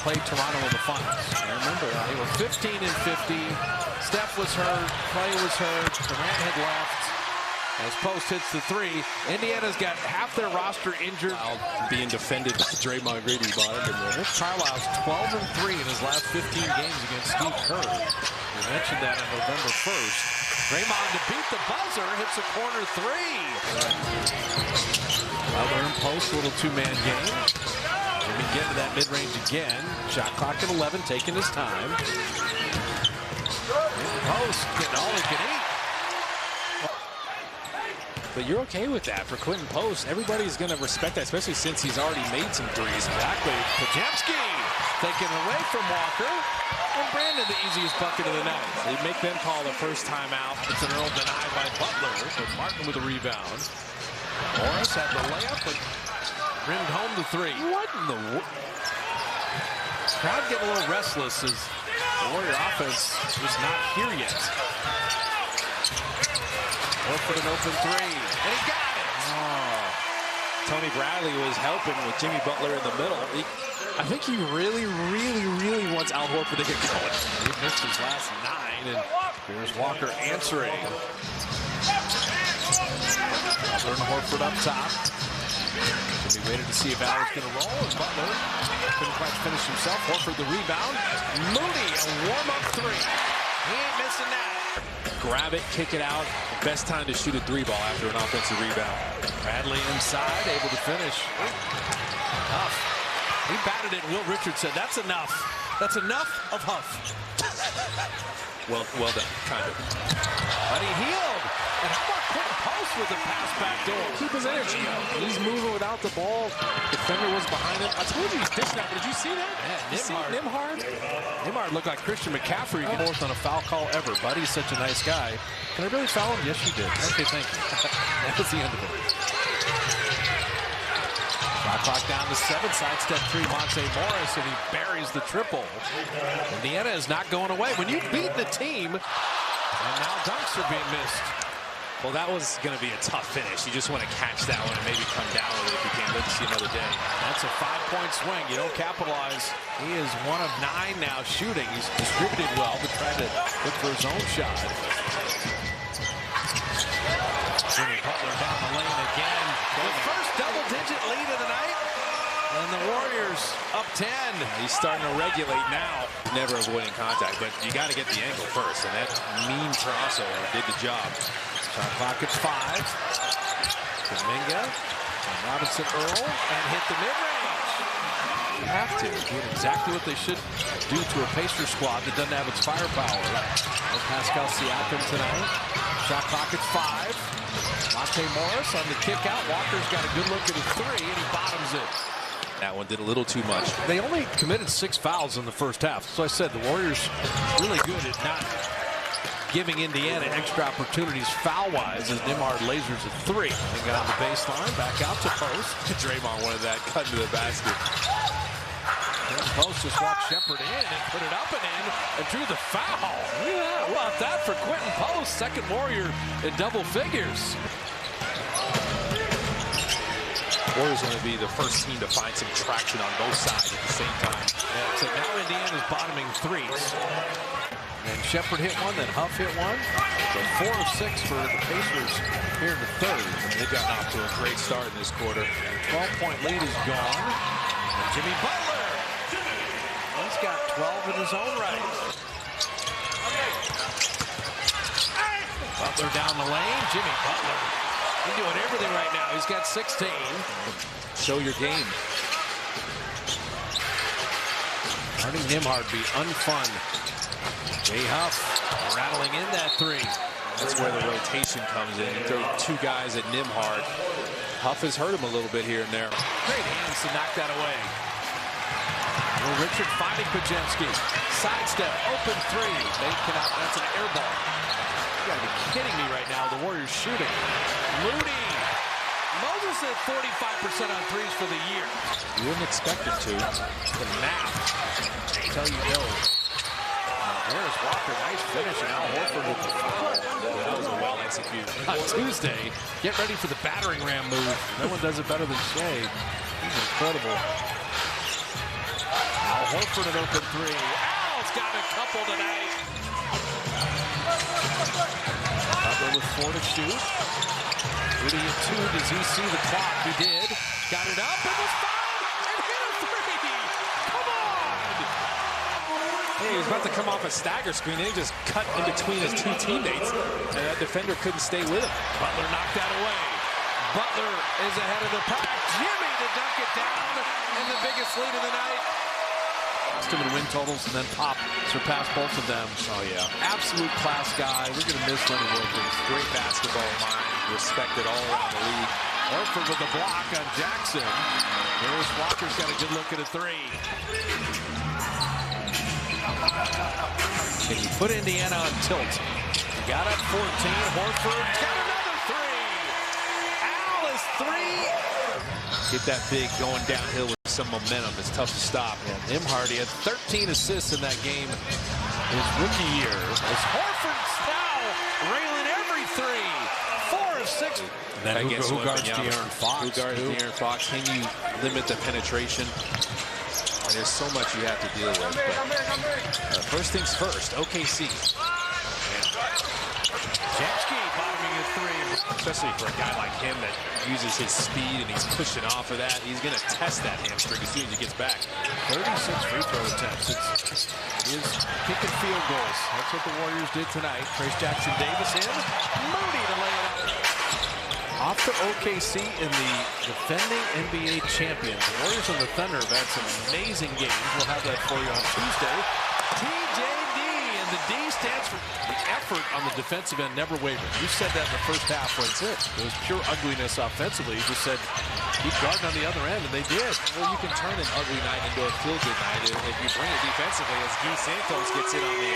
played Toronto in the finals. I remember they were 15 and 50. Steph was hurt. Clay was hurt. Durant had left. As Post hits the three, Indiana's got half their roster injured. Being defended by Draymond Green bottom. Carlisle's 12 and 3 in his last 15 games against Steve Kerr. We mentioned that on November 1st. Draymond to beat the buzzer, hits a corner three. Butler and Post, little two-man game. Jimmy getting to that mid-range again. Shot clock at 11, taking his time. And Post getting all he can eat. But you're okay with that for Quentin Post. Everybody's going to respect that, especially since he's already made some threes. Exactly. Pajemski taken away from Walker. And Brandon the easiest bucket of the night. They make them call the first time out. It's an Earl denied by Butler. But Martin with a rebound. Morris had the layup, but rimmed home the three. What in the world? Crowd getting a little restless as the Warrior offense was not here yet. Open an open three, and he got it! Oh. Tony Bradley was helping with Jimmy Butler in the middle. I think he really wants Al Horford to get going. He missed his last 9, and here's Walker answering. Butler and Horford up top. Jimmy waited to see if Al was going to roll, and Butler couldn't quite finish himself. Horford the rebound. Moody, a warm-up three. He ain't missing that. Grab it, kick it out. Best time to shoot a three ball after an offensive rebound. Bradley inside, able to finish. Huff. He batted it, and Will Richards said, that's enough. That's enough of Huff. Well done, kind of. But he healed. And how about Quentin Post with the pass back door? Keep his energy up. He's moving without the ball. Defender was behind him. I told you he's dishing out. Did you see that? Yeah, Nembhard? Nembhard looked like Christian McCaffrey. Fourth on a foul call ever. Buddy's such a nice guy. Can I really foul him? Yes, you did. Okay, thank you. That was the end of it. Shot clock down to 7. Sidestep 3, Monte Morris, and he buries the triple. Indiana is not going away. When you beat the team, and now dunks are being missed. Well, that was going to be a tough finish. You just want to catch that one and maybe come down with it if you can. Live to see another day. That's a 5-point swing. You don't capitalize. He is 1 of 9 now shooting. He's distributed well, but tried to look for his own shot. Jimmy Butler down the lane again. The first double-digit lead of the night. And the Warriors up 10. He's starting to regulate now. Never avoiding contact, but you got to get the angle first. And that mean Trasso did the job. Shot clock at 5. Kuminga and Robinson Earl and hit the mid-range. You have to do exactly what they should do to a Pacers squad that doesn't have its firepower. No Pascal Siakam tonight. Shot clock at 5. Monte Morris on the kick out. Walker's got a good look at his three, and he bottoms it. That one did a little too much. They only committed 6 fouls in the first half. So I said the Warriors really good at not giving Indiana extra opportunities foul-wise as Nembhard lasers at 3. They got on the baseline, back out to Post. Draymond wanted that cut into the basket. And Post just walked Shepard in and put it up and in and drew the foul. Yeah, how about that for Quentin Post? Second Warrior in double figures. Warriors going to be the first team to find some traction on both sides at the same time. Yeah, so now Indiana's bottoming threes. And Shepard hit one, then Huff hit one. So 4 of 6 for the Pacers here in the third. They've gotten off to a great start in this quarter. 12-point lead is gone. And Jimmy Butler. He's got 12 in his own right. Butler down the lane. Jimmy Butler. He's doing everything right now. He's got 16. Show your game. Letting Nembhard be unfun. Jay Huff rattling in that 3. That's where the rotation comes in. You throw 2 guys at Nembhard. Huff has hurt him a little bit here and there. Great hands to knock that away. Will Richard finding Pajemski. Sidestep, open 3. They cannot, that's an air ball. You gotta be kidding me right now. The Warriors shooting. Moody. Moses at 45% on threes for the year. You wouldn't expect him to. The map. Tell you no. There's Walker, nice finish, and Al Horford with the foul. That was a well-executed. On Tuesday, get ready for the battering ram move. No one does it better than Shea. He's incredible. Al Horford an open three. Al's got a couple tonight. Butler with 4 to shoot. Rudy at 2. Does he see the clock? He did. Got it up and was fouled and hit a 3. Come on! Hey, he was about to come off a stagger screen, and he just cut in between his 2 teammates, and that defender couldn't stay with him. Butler knocked that away. Butler is ahead of the pack. Jimmy to dunk it down, and the biggest lead of the night. Him in win totals, and then Pop surpassed both of them. Oh, yeah. Absolute class guy. We're going to miss Lenny Wilkins. Great basketball mind, respected all around the league. Horford with the block on Jackson. There's Walker's got a good look at a 3. Can you put Indiana on tilt? Got up 14. Horford got another 3. Al is 3. Get that big going downhill with some momentum. It's tough to stop. And Imhardy had 13 assists in that game his rookie year. As Horford's now railing every 3. 4 of 6. Then who guards De'Aaron Fox? Who guards De'Aaron Fox? Can you limit the penetration? And there's so much you have to deal with. But, first things first, OKC. Jansky bottoming at 3. Especially for a guy like him that uses his speed and he's pushing off of that. He's going to test that hamstring as soon as he gets back. 36 free throw attempts. It is kicking field goals. That's what the Warriors did tonight. Trace Jackson Davis in. Moody to lay it up. Off to OKC in the defending NBA champions. The Warriors and the Thunder have had some amazing games. We'll have that for you on Tuesday. TJD, and the D stands for the effort on the defensive end never wavered. You said that in the first half when it was pure ugliness offensively. You just said keep guarding on the other end, and they did. Well, you can turn an ugly night into a feel-good night if you bring it defensively as Guy Santos gets in on the